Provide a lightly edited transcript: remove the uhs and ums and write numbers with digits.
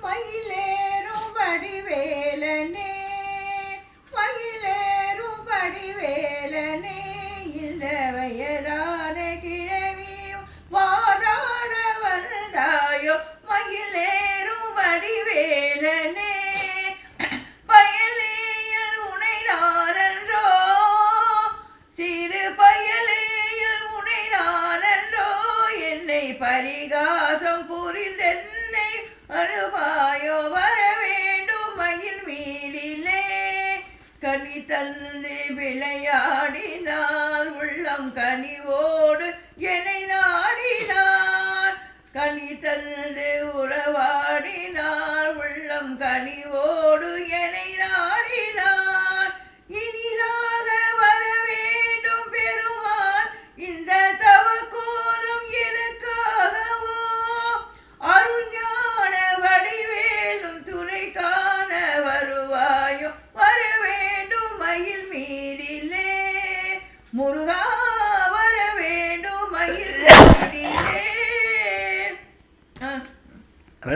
மயிலேறும் வடிவேலனே மயிலேறும் வடிவேலனே இந்த வயதான கிழவியும் வாதாட வந்தாயோ மயிலேறும் வடிவேலனே பயலேயில் உனை நானன்றோ சிறு பயலேயில் உனை நானன்றோ என்னை பரிகாசம் புரிந்தென்னை அழுவாயோ வர வேண்டும் மயில் மீதிலே கனி தந்து விளையாடினார் உள்ளம் கனிவோடு என்னை நாடினார் கனி தந்து உறவாடினார் உள்ளம் கனிவோடு என்னை நாடினார் இனிதாக வர வேண்டும் பெருமாள் இந்த தவக்கோலம் எனக்காகவோ அருஞான வடிவேலும் துணை காண வருவாயோ வர வேண்டும் மயில் மீதிலே முருகா வர வேண்டும் மயில்